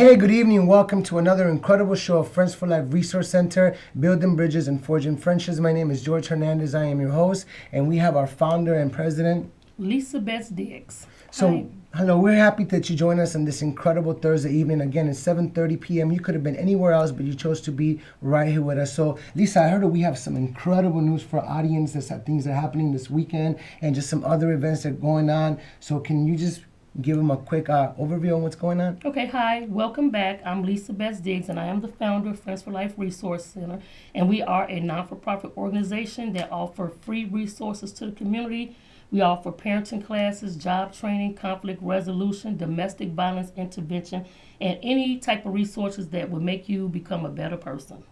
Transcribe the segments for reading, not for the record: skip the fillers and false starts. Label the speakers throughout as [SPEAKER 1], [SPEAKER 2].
[SPEAKER 1] Hey, good evening. Welcome to another incredible show of Friends for Life Resource Center, building bridges and forging friendships. My name is George Hernandez. I am your host, and we have our founder and president,
[SPEAKER 2] Lisa Best Diggs.
[SPEAKER 1] So, hello, we're happy that you join us on this incredible Thursday evening. Again, it's 7:30 p.m. You could have been anywhere else, but you chose to be right here with us. So, Lisa, I heard that we have some incredible news for our audience. There's some things that are happening this weekend and just some other events that are going on. So, can you just give them a quick overview on what's going on?
[SPEAKER 2] Okay, hi, welcome back. I'm Lisa Best Diggs, and I am the founder of Friends for Life Resource Center. And we are a non-for-profit organization that offers free resources to the community. We offer parenting classes, job training, conflict resolution, domestic violence intervention, and any type of resources that will make you become a better person.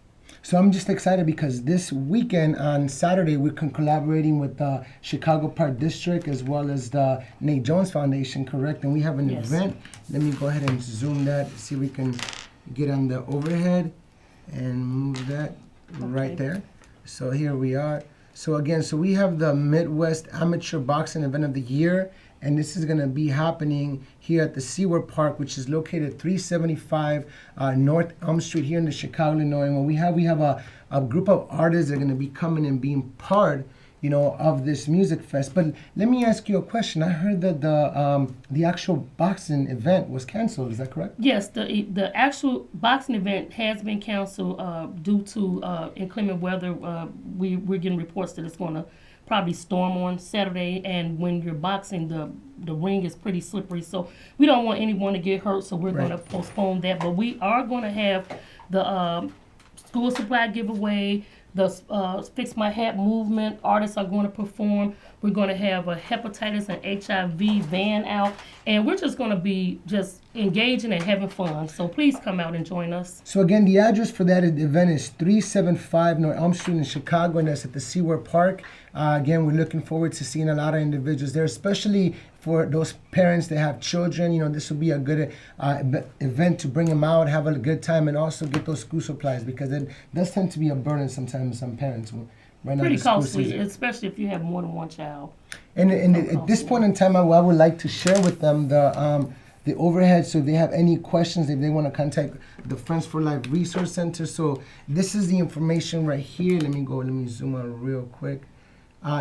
[SPEAKER 1] So I'm just excited because this weekend on Saturday we're collaborating with the Chicago Park District as well as the Nate Jones Foundation, correct? And we have an event. Let me go ahead and zoom that, see if we can get on the overhead and move that right there. So here we are. So again, we have the Midwest Amateur Boxing Event of the Year, and this is going to be happening here at the SeaWorld Park, which is located 375 North Elm Street here in the Chicago, Illinois. And what we have a group of artists that are going to be coming and being part, of this music fest. But let me ask you a question. I heard that the actual boxing event was canceled. Is that correct?
[SPEAKER 2] Yes, the actual boxing event has been canceled due to inclement weather. We're getting reports that it's going to probably storm on Saturday, and when you're boxing, the ring is pretty slippery, so we don't want anyone to get hurt, so we're going to postpone that. But we are going to have the school supply giveaway, the Fix My Hat movement. Artists are going to perform. We're going to have a hepatitis and HIV van out, and we're just going to be just engaging and having fun. So please come out and join us.
[SPEAKER 1] So again, the address for that event is 375 North Elm Street in Chicago, and that's at the SeaWorld Park. Again, we're looking forward to seeing a lot of individuals there, especially for those parents that have children. This will be a good event to bring them out, have a good time, and also get those school supplies, because it does tend to be a burden sometimes some parents. Right now,
[SPEAKER 2] pretty costly, especially if you have more than one child.
[SPEAKER 1] And at this point in time, I would like to share with them the overhead, so if they have any questions, if they want to contact the Friends for Life Resource Center. So this is the information right here. Let me zoom out real quick.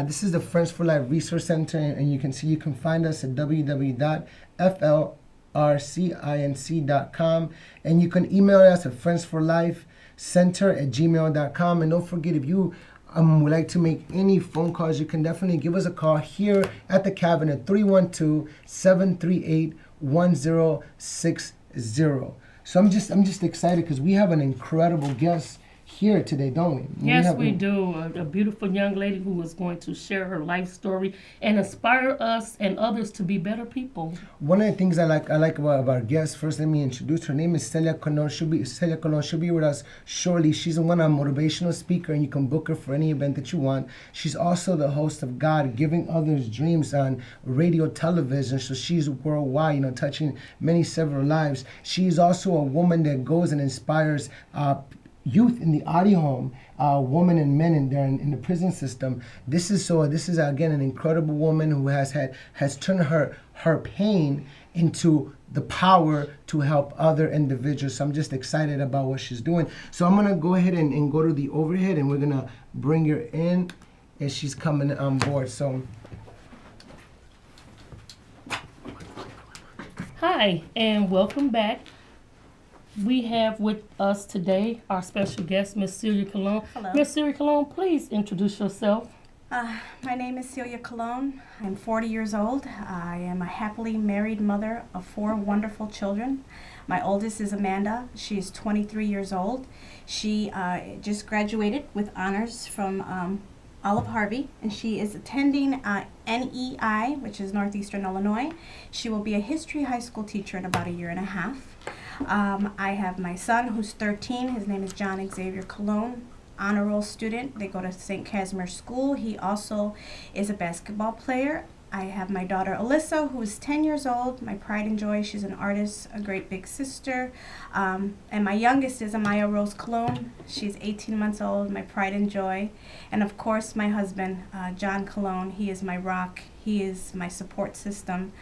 [SPEAKER 1] This is the Friends for Life Resource Center, and you can find us at www.flrcinc.com, and you can email us at friendsforlifecenter@gmail.com. And don't forget, if you would like to make any phone calls, you can definitely give us a call here at the cabin at 312-738-1060. So I'm just excited because we have an incredible guest here today, don't we?
[SPEAKER 2] Yes, we do. A beautiful young lady who is going to share her life story and inspire us and others to be better people.
[SPEAKER 1] One of the things I like about our guest, first let me introduce her. Name is Celia Colon. Celia Colon. She'll be with us shortly. She's a motivational speaker, and you can book her for any event that you want. She's also the host of God Giving Others Dreams on radio, television. So she's worldwide, touching several lives. She's also a woman that goes and inspires youth in the audio home, women and men in the prison system. This is again an incredible woman who has turned her pain into the power to help other individuals. So I'm just excited about what she's doing. So I'm gonna go ahead and go to the overhead, and we're gonna bring her in as she's coming on board. So
[SPEAKER 2] hi, and welcome back. We have with us today our special guest, Miss Celia Colon.
[SPEAKER 3] Hello.
[SPEAKER 2] Miss Celia Colon, please introduce yourself.
[SPEAKER 3] My name is Celia Colon. I'm 40 years old. I am a happily married mother of 4 wonderful children. My oldest is Amanda. She is 23 years old. She just graduated with honors from Olive Harvey, and she is attending NEI, which is Northeastern Illinois. She will be a history high school teacher in about a year and a half. I have my son who's 13. His name is John Xavier Colon, honor roll student. They go to St. Casimir School. He also is a basketball player. I have my daughter Alyssa, who is 10 years old, my pride and joy. She's an artist, a great big sister. And my youngest is Amaya Rose Colon. She's 18 months old, my pride and joy. And of course, my husband, John Colon. He is my rock. He is my support system.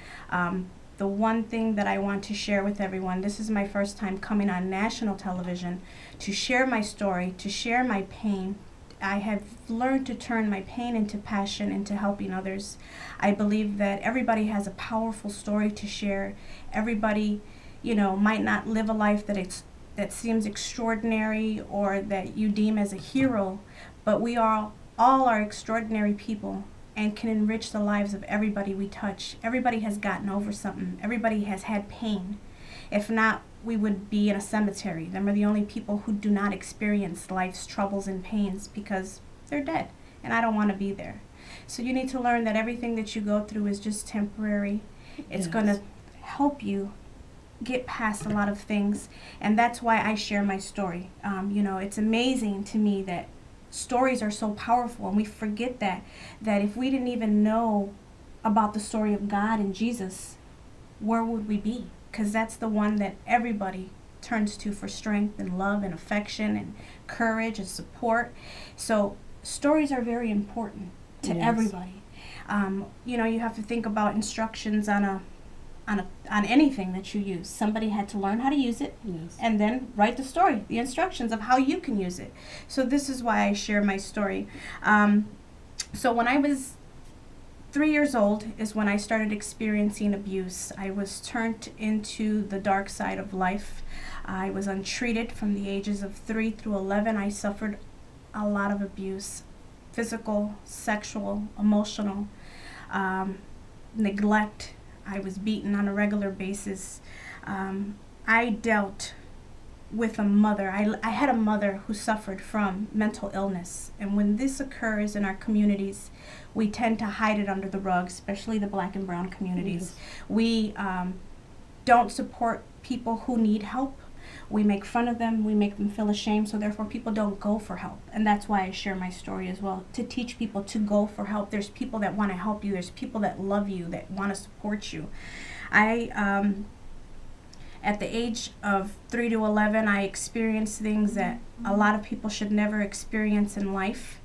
[SPEAKER 3] the one thing that I want to share with everyone, this is my first time coming on national television to share my story, to share my pain. I have learned to turn my pain into passion, into helping others. I believe that everybody has a powerful story to share. Everybody, might not live a life that seems extraordinary or that you deem as a hero, but we all are extraordinary people and can enrich the lives of everybody we touch. Everybody has gotten over something. Everybody has had pain. If not, we would be in a cemetery. Them are the only people who do not experience life's troubles and pains because they're dead, and I don't want to be there. So you need to learn that everything that you go through is just temporary. It's
[SPEAKER 2] Yes.
[SPEAKER 3] going to help you get past a lot of things, and that's why I share my story. It's amazing to me that stories are so powerful, and we forget that if we didn't even know about the story of God and Jesus, where would we be? Because that's the one that everybody turns to for strength and love and affection and courage and support. So stories are very important to
[SPEAKER 2] Yes.
[SPEAKER 3] everybody. You have to think about instructions on anything that you use. Somebody had to learn how to use it,
[SPEAKER 2] Yes.
[SPEAKER 3] and then write the story, the instructions of how you can use it. So this is why I share my story. So when I was 3 years old is when I started experiencing abuse. I was turned into the dark side of life. I was untreated from the ages of 3 through 11. I suffered a lot of abuse, physical, sexual, emotional, neglect. I was beaten on a regular basis. I dealt with a mother. I had a mother who suffered from mental illness. And when this occurs in our communities, we tend to hide it under the rug, especially the black and brown communities.
[SPEAKER 2] Yes.
[SPEAKER 3] We don't support people who need help. We make fun of them. We make them feel ashamed. So therefore, people don't go for help. And that's why I share my story as well, to teach people to go for help. There's people that want to help you. There's people that love you, that want to support you. At the age of 3 to 11, I experienced things that a lot of people should never experience in life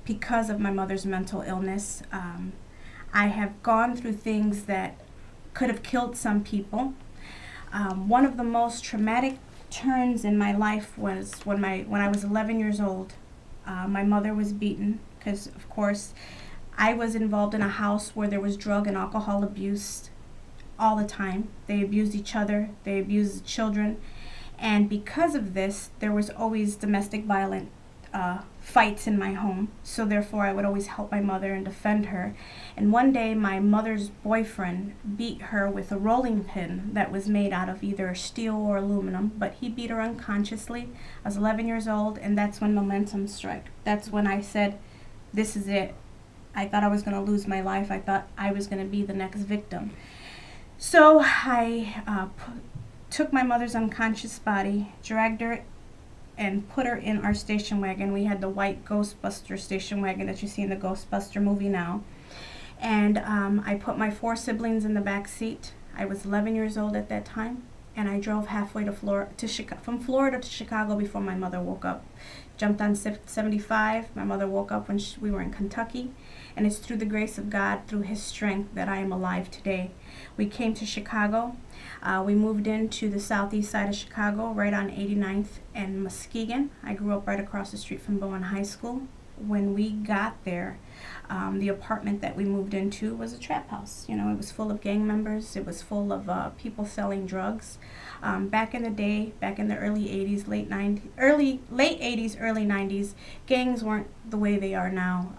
[SPEAKER 3] because of my mother's mental illness. I have gone through things that could have killed some people. One of the most traumatic turns in my life was when I was 11 years old. My mother was beaten because, of course, I was involved in a house where there was drug and alcohol abuse all the time. They abused each other, they abused the children, and because of this, there was always domestic violence fights in my home. So therefore, I would always help my mother and defend her. And one day, my mother's boyfriend beat her with a rolling pin that was made out of either steel or aluminum, but he beat her unconsciously. I was 11 years old, and that's when momentum struck. That's when I said, this is it. I thought I was going to lose my life. I thought I was going to be the next victim. So I took my mother's unconscious body, dragged her and put her in our station wagon. We had the white Ghostbuster station wagon that you see in the Ghostbuster movie now. And I put my 4 siblings in the back seat. I was 11 years old at that time, and I drove halfway to from Florida to Chicago before my mother woke up. Jumped on 75. My mother woke up when we were in Kentucky, and it's through the grace of God, through His strength, that I am alive today. We came to Chicago. We moved into the southeast side of Chicago, right on 89th and Muskegon. I grew up right across the street from Bowen High School. When we got there, the apartment that we moved into was a trap house. It was full of gang members. It was full of people selling drugs. Back in the day, back in the early 80s, late 80s, early 90s, gangs weren't the way they are now.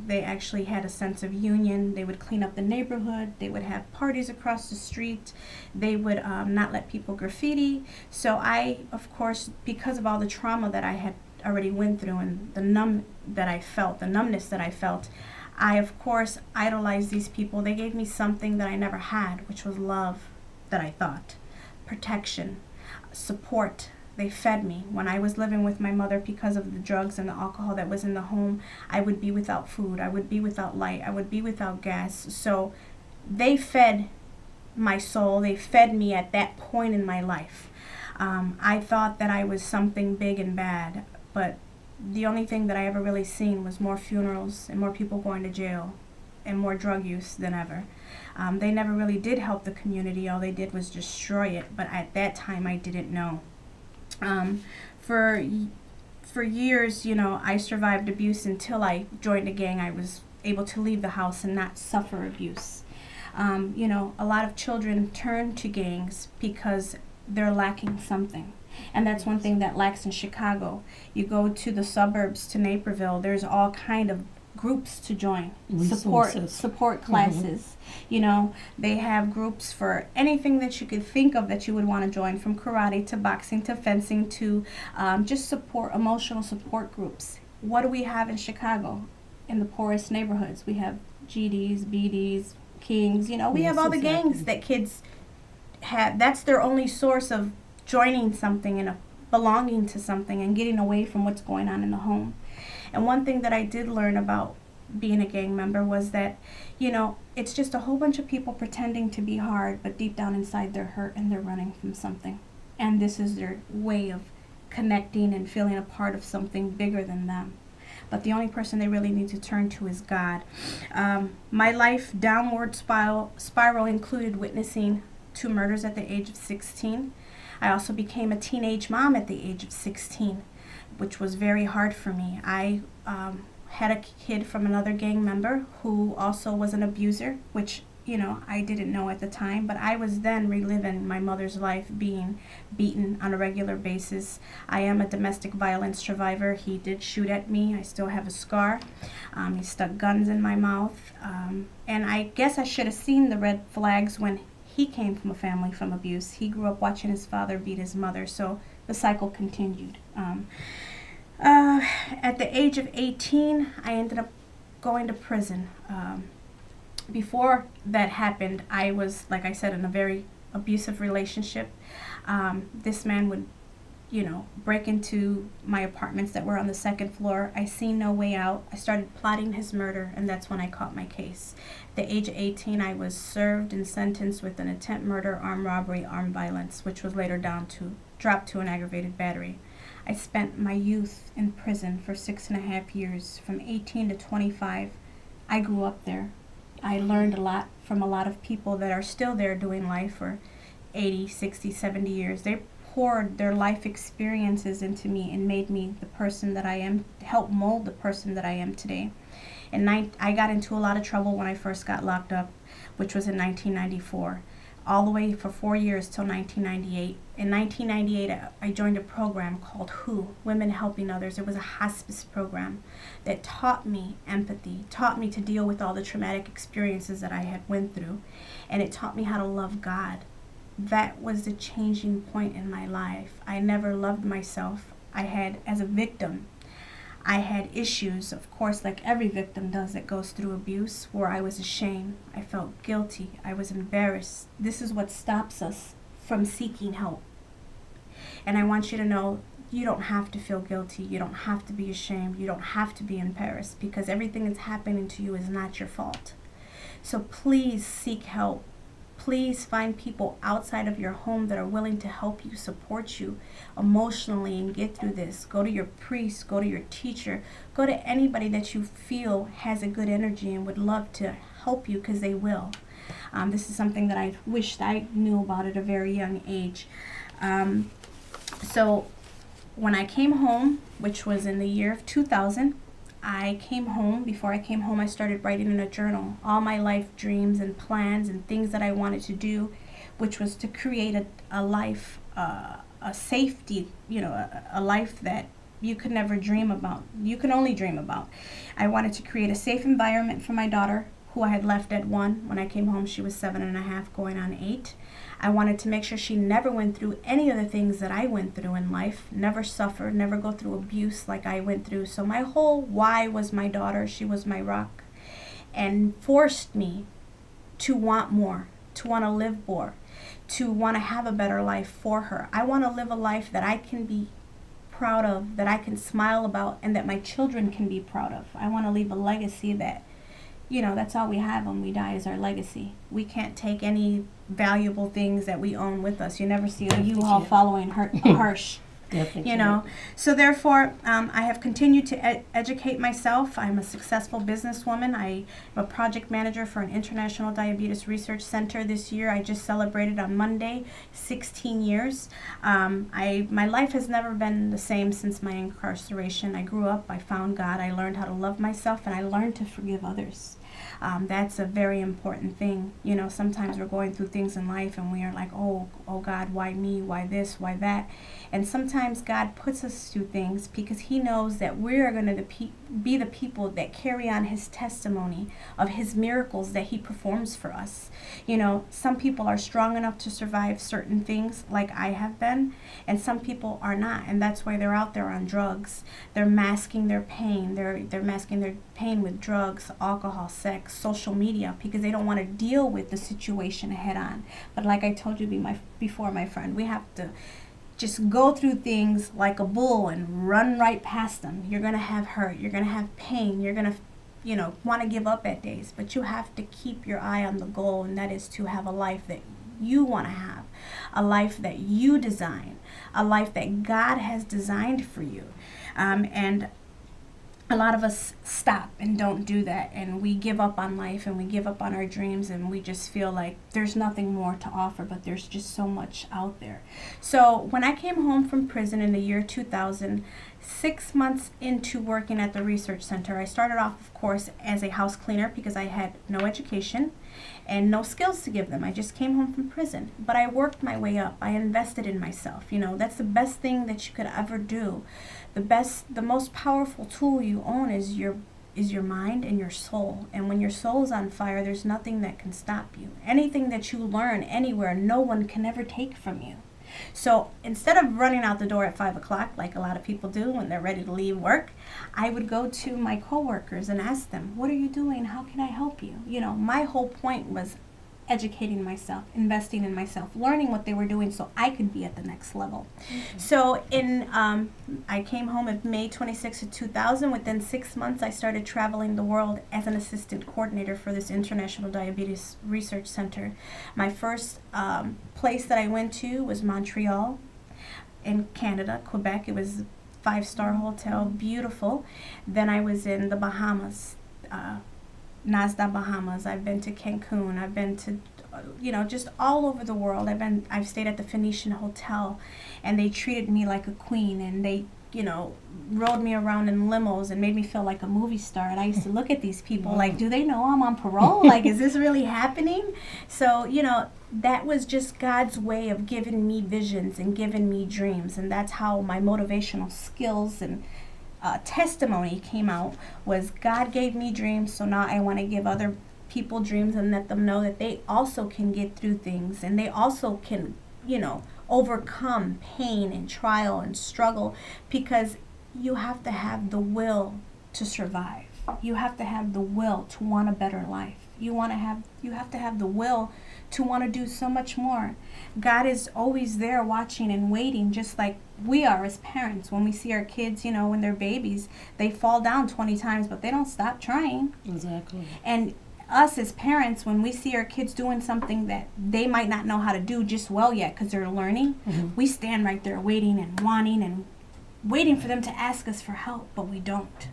[SPEAKER 3] They actually had a sense of union. They would clean up the neighborhood. They would have parties across the street. They would not let people graffiti. So I, of course, because of all the trauma that I had already went through and the numbness that I felt, I, of course, idolized these people. They gave me something that I never had, which was love, that I thought, protection, support. They fed me. When I was living with my mother, because of the drugs and the alcohol that was in the home, I would be without food. I would be without light. I would be without gas. So they fed my soul. They fed me at that point in my life. I thought that I was something big and bad, but the only thing that I ever really seen was more funerals and more people going to jail and more drug use than ever. They never really did help the community. All they did was destroy it. But at that time, I didn't know. For years, I survived abuse until I joined a gang. I was able to leave the house and not suffer abuse. A lot of children turn to gangs because they're lacking something. And that's one thing that lacks in Chicago. You go to the suburbs, to Naperville, there's all kind of groups to join, support classes. They have groups for anything that you could think of that you would want to join, from karate to boxing to fencing to just emotional support groups. What do we have in Chicago? In the poorest neighborhoods, we have GDs, BDs, Kings. We have all the gangs that kids have. That's their only source of joining something and belonging to something and getting away from what's going on in the home. And one thing that I did learn about being a gang member was that, it's just a whole bunch of people pretending to be hard, but deep down inside they're hurt and they're running from something. And this is their way of connecting and feeling a part of something bigger than them. But the only person they really need to turn to is God. My life downward spiral included witnessing 2 murders at the age of 16. I also became a teenage mom at the age of 16, which was very hard for me. I had a kid from another gang member who also was an abuser, which, I didn't know at the time, but I was then reliving my mother's life being beaten on a regular basis. I am a domestic violence survivor. He did shoot at me. I still have a scar. He stuck guns in my mouth. And I guess I should have seen the red flags when he came from a family from abuse. He grew up watching his father beat his mother, so the cycle continued. At the age of 18, I ended up going to prison. Before that happened, I was, like I said, in a very abusive relationship. This man would, break into my apartments that were on the 2nd floor. I seen no way out. I started plotting his murder, and that's when I caught my case. At the age of 18, I was served and sentenced with an attempt murder, armed robbery, armed violence, which was later dropped to an aggravated battery. I spent my youth in prison for 6.5 years, from 18 to 25. I grew up there. I learned a lot from a lot of people that are still there doing life for 80, 60, 70 years. They poured their life experiences into me and made me the person that I am, helped mold the person that I am today. And I got into a lot of trouble when I first got locked up, which was in 1994, all the way for 4 years till 1998. In 1998, I joined a program called WHO, Women Helping Others. It was a hospice program that taught me empathy, taught me to deal with all the traumatic experiences that I had went through, and it taught me how to love God. That was the changing point in my life. I never loved myself. As a victim, I had issues, of course, like every victim does that goes through abuse, where I was ashamed. I felt guilty. I was embarrassed. This is what stops us from seeking help. And I want you to know, you don't have to feel guilty. You don't have to be ashamed. You don't have to be embarrassed, because everything that's happening to you is not your fault. So please seek help. Please find people outside of your home that are willing to help you, support you emotionally and get through this. Go to your priest, go to your teacher, go to anybody that you feel has a good energy and would love to help you, because they will. This is something that I wished I knew about at a very young age. So when I came home, which was in the year of 2000, I came home. Before I came home, I started writing in a journal all my life dreams and plans and things that I wanted to do, which was to create a life, a safety, a life that you could never dream about. You can only dream about. I wanted to create a safe environment for my daughter, who I had left at 1. When I came home, she was 7.5, going on 8. I wanted to make sure she never went through any of the things that I went through in life, never suffered, never go through abuse like I went through. So my whole why was my daughter. She was my rock, and forced me to want more, to want to live more, to want to have a better life for her. I want to live a life that I can be proud of, that I can smile about, and that my children can be proud of. I want to leave a legacy that, that's all we have when we die, is our legacy. We can't take any valuable things that we own with us. You never see a U-Haul following a hearse
[SPEAKER 2] Definitely.
[SPEAKER 3] You know, so therefore, I have continued to educate myself. I'm a successful businesswoman. I am a project manager for an International Diabetes Research Center this year. I just celebrated on Monday 16 years. My life has never been the same since my incarceration. I grew up, I found God, I learned how to love myself, and I learned to forgive others. That's a very important thing. You know, sometimes we're going through things in life and we are like, oh God, why me? Why this? Why that? And sometimes God puts us through things because he knows that we're going to be the people that carry on his testimony of his miracles that he performs for us. You know, some people are strong enough to survive certain things like I have been, and some people are not, and that's why they're out there on drugs. They're masking their pain. They're masking their pain with drugs, alcohol, sex, social media, because they don't want to deal with the situation head on. But like I told you before, my friend, we have to just go through things like a bull and run right past them. You're going to have hurt. You're going to have pain. You're going to, want to give up at days. But you have to keep your eye on the goal, and that is to have a life that you want to have, a life that you design, a life that God has designed for you. And a lot of us stop and don't do that, and we give up on life and we give up on our dreams, and we just feel like there's nothing more to offer, but there's just so much out there. So when I came home from prison in the year 2000, 6 months into working at the research center, I started off, of course, as a house cleaner because I had no education and no skills to give them. I just came home from prison, but I worked my way up. I invested in myself. That's the best thing that you could ever do. The most powerful tool you own is your mind and your soul. And when your soul is on fire, there's nothing that can stop you. Anything that you learn anywhere, no one can ever take from you. So instead of running out the door at 5 o'clock like a lot of people do when they're ready to leave work, I would go to my coworkers and ask them, what are you doing? How can I help you? My whole point was educating myself, investing in myself, learning what they were doing so I could be at the next level. Mm-hmm. So I came home in May 26 of 2000. Within 6 months, I started traveling the world as an assistant coordinator for this International Diabetes Research Center. My first place that I went to was Montreal in Canada, Quebec. It was a 5-star hotel, beautiful. Then I was in the Bahamas, Nazda, Bahamas. I've been to Cancun. I've been to, just all over the world. I've stayed at the Phoenician Hotel, and they treated me like a queen, and they, rode me around in limos and made me feel like a movie star. And I used to look at these people like, do they know I'm on parole? Like, is this really happening? So, that was just God's way of giving me visions and giving me dreams. And that's how my motivational skills and testimony came out, was God gave me dreams, so now I want to give other people dreams and let them know that they also can get through things, and they also can, overcome pain and trial and struggle, because you have to have the will to survive. You have to have the will to want a better life. You have to have the will to want to do so much more. God is always there watching and waiting, just like we are as parents. When we see our kids, when they're babies, they fall down 20 times, but they don't stop trying.
[SPEAKER 2] Exactly.
[SPEAKER 3] And us as parents, when we see our kids doing something that they might not know how to do just well yet because they're learning, we stand right there waiting and wanting and waiting for them to ask us for help, but we don't.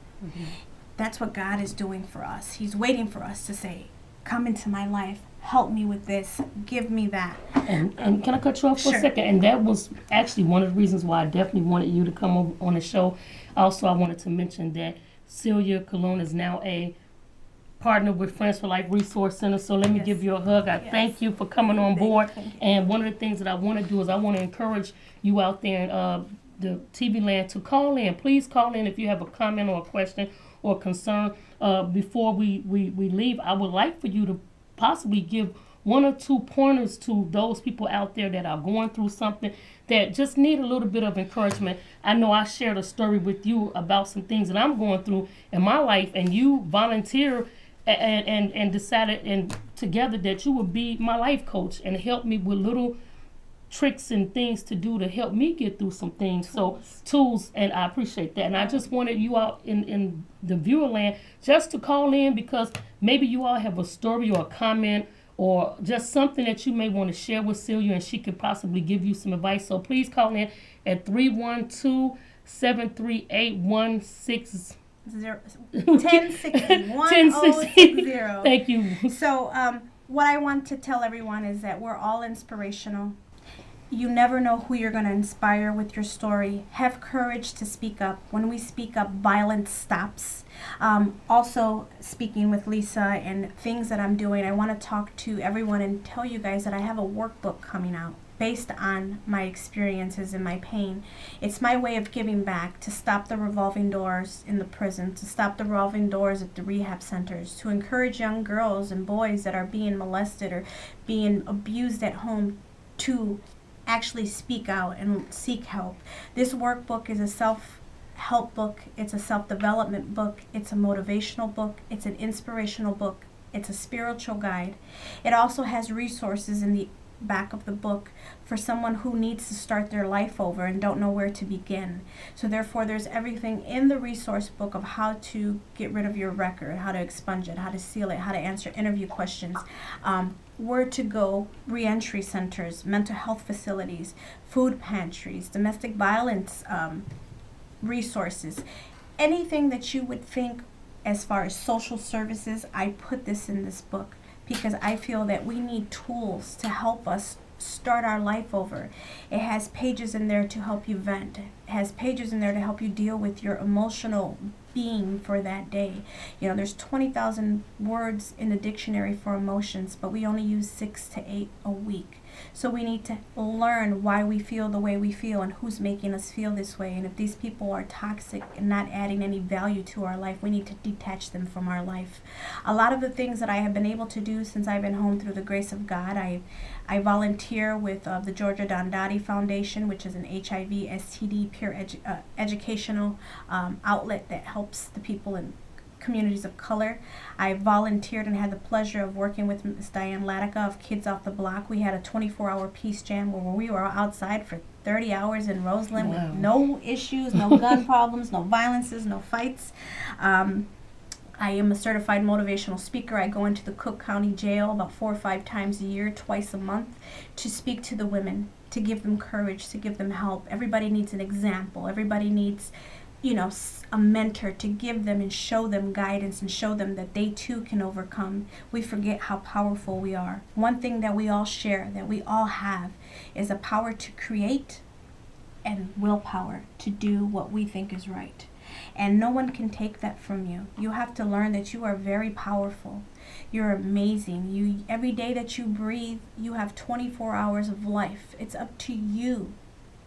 [SPEAKER 3] That's what God is doing for us. He's waiting for us to say, come into my life, help me with this, give me that.
[SPEAKER 2] And can I cut you off for
[SPEAKER 3] Sure.
[SPEAKER 2] a second? And that was actually one of the reasons why I definitely wanted you to come on the show. Also, I wanted to mention that Celia Colon is now a partner with Friends for Life Resource Center. So let me give you a hug. I thank you for coming on board. And one of the things that I want to do is I want to encourage you out there in the TV land to call in. Please call in if you have a comment or a question or concern. Before we leave, I would like for you to possibly give 1 or 2 pointers to those people out there that are going through something that just need a little bit of encouragement. I know I shared a story with you about some things that I'm going through in my life, and you volunteer and decided and together that you would be my life coach and help me with little tricks and things to do to help me get through some things. Tools, and I appreciate that. And I just wanted you out in the viewer land just to call in, because maybe you all have a story or a comment or just something that you may want to share with Celia and she could possibly give you some advice. So please call in at 312-738-16
[SPEAKER 3] 1060.
[SPEAKER 2] Thank you.
[SPEAKER 3] So, what I want to tell everyone is that we're all inspirational. You never know who you're going to inspire with your story. Have courage to speak up. When we speak up, violence stops. Also, speaking with Lisa and things that I'm doing, I want to talk to everyone and tell you guys that I have a workbook coming out based on my experiences and my pain. It's my way of giving back to stop the revolving doors in the prison, to stop the revolving doors at the rehab centers, to encourage young girls and boys that are being molested or being abused at home to actually speak out and seek help. This workbook is a self-help book. It's a self-development book. It's a motivational book. It's an inspirational book. It's a spiritual guide. It also has resources in the back of the book for someone who needs to start their life over and don't know where to begin. So therefore, there's everything in the resource book of how to get rid of your record, how to expunge it, how to seal it, how to answer interview questions, where to go, reentry centers, mental health facilities, food pantries, domestic violence resources, anything that you would think as far as social services. I put this in this book because I feel that we need tools to help us start our life over. It has pages in there to help you vent. It has pages in there to help you deal with your emotional being for that day. You know, there's 20,000 words in the dictionary for emotions, but we only use 6 to 8 a week. So we need to learn why we feel the way we feel and who's making us feel this way. And if these people are toxic and not adding any value to our life, we need to detach them from our life. A lot of the things that I have been able to do since I've been home through the grace of God, I volunteer with the Georgia Dondati Foundation, which is an HIV, STD, peer educational outlet that helps the people in communities of color. I volunteered and had the pleasure of working with Ms. Diane Latica of Kids Off the Block. We had a 24-hour peace jam where we were outside for 30 hours in Roseland with no issues, no gun problems, no violences, no fights. I am a certified motivational speaker. I go into the Cook County Jail about 4 or 5 times a year, twice a month, to speak to the women, to give them courage, to give them help. Everybody needs an example. Everybody needs, you know, a mentor to give them and show them guidance and show them that they too can overcome. We forget how powerful we are. One thing that we all share, that we all have, is a power to create and willpower to do what we think is right. And no one can take that from you. You have to learn that you are very powerful. You're amazing. Every day that you breathe, you have 24 hours of life. It's up to you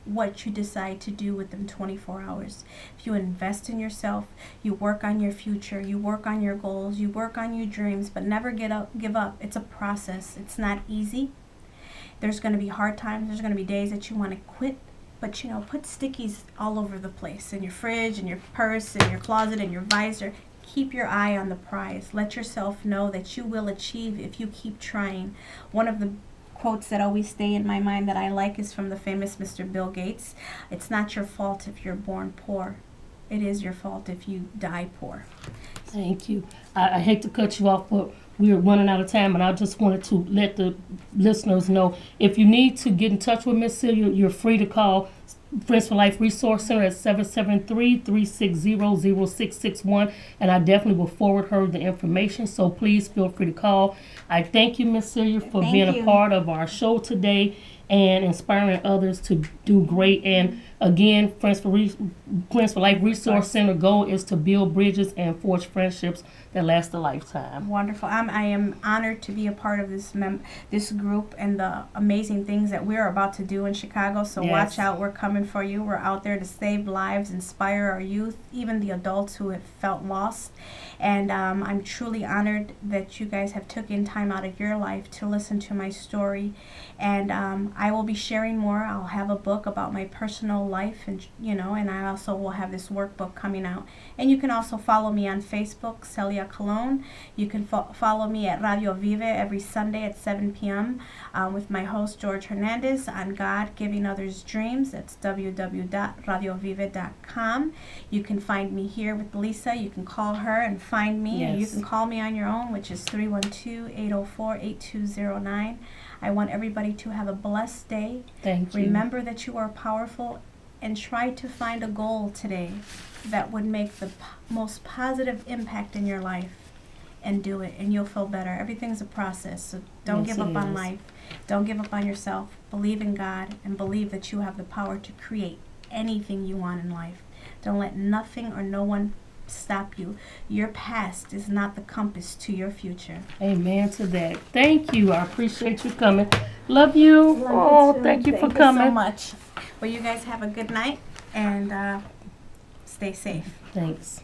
[SPEAKER 3] what you decide to do with them 24 hours. If you invest in yourself, you work on your future, you work on your goals, you work on your dreams, but never give up. It's a process. It's not easy. There's going to be hard times. There's going to be days that you want to quit. But, you know, put stickies all over the place, in your fridge, in your purse, in your closet, in your visor. Keep your eye on the prize. Let yourself know that you will achieve if you keep trying. One of the quotes that always stay in my mind that I like is from the famous Mr. Bill Gates. It's not your fault if you're born poor. It is your fault if you die poor.
[SPEAKER 2] Thank you. I hate to cut you off, but we're running out of time, and I just wanted to let the listeners know, if you need to get in touch with Miss Celia, you're free to call Friends for Life Resource Center at 773-360-0661, and I definitely will forward her the information, so please feel free to call. I thank you, Miss Celia, for being a part of our show today and inspiring others to do great. And again, Friends for Life Resource Center goal is to build bridges and forge friendships that last a lifetime.
[SPEAKER 3] Wonderful. I am honored to be a part of this group and the amazing things that we're about to do in Chicago. So watch out. We're coming for you. We're out there to save lives, inspire our youth, even the adults who have felt lost. And I'm truly honored that you guys have taken time out of your life to listen to my story. And I will be sharing more. I'll have a book about my personal life, and and I also will have this workbook coming out. And you can also follow me on Facebook, Celia Colon. You can follow me at Radio Vive every Sunday at 7 p.m. With my host George Hernandez on God Giving Others Dreams. That's www.radiovive.com. You can find me here with Lisa. You can call her and find me.
[SPEAKER 2] Yes.
[SPEAKER 3] And you can call me on your own, which is 312-804-8209. I want everybody to have a blessed day.
[SPEAKER 2] Thank you.
[SPEAKER 3] Remember that you are powerful, and try to find a goal today that would make the most positive impact in your life, and do it, and you'll feel better. Everything's a process, so don't
[SPEAKER 2] Yes,
[SPEAKER 3] give up
[SPEAKER 2] it
[SPEAKER 3] on
[SPEAKER 2] is.
[SPEAKER 3] life. Don't give up on yourself. Believe in God, and believe that you have the power to create anything you want in life. Don't let nothing or no one stop you. Your past is not the compass to your future.
[SPEAKER 2] Amen to that. Thank you. I appreciate you coming. Love you. Thank you for
[SPEAKER 3] Thank
[SPEAKER 2] coming.
[SPEAKER 3] you so much. Well, you guys have a good night, and stay safe.
[SPEAKER 2] Thanks.